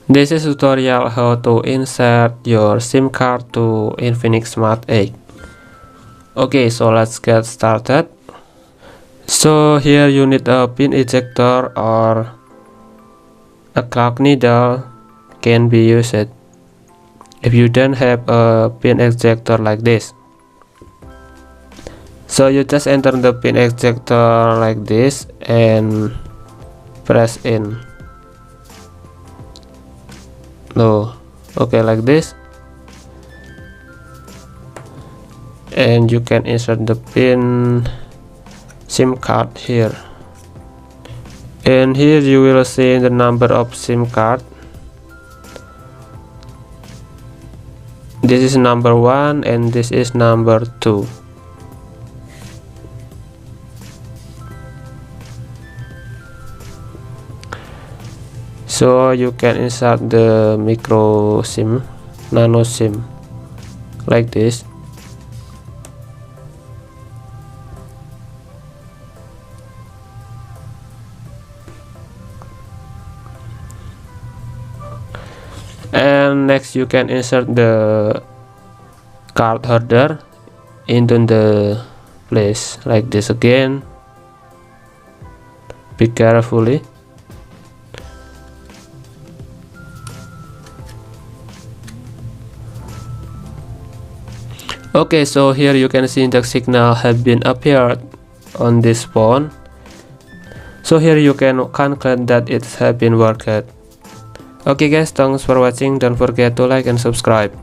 This is tutorial how to insert your SIM card to Infinix Smart 8. Okay, so let's get started. So here you need a pin ejector or a clock needle can be used if you don't have a pin ejector like this. So you just enter the pin ejector like this and press in. No, okay, like this, and you can insert the pin SIM card here, and here you will see the number of SIM card. This is number 1 and this is number 2. So you can insert the micro SIM, nano SIM, like this. And next you can insert the card holder into the place like this again. Be carefully. Okay, so here you can see the signal have been appeared on this phone. So here you can conclude that it has been worked. Okay guys, thanks for watching. Don't forget to like and subscribe.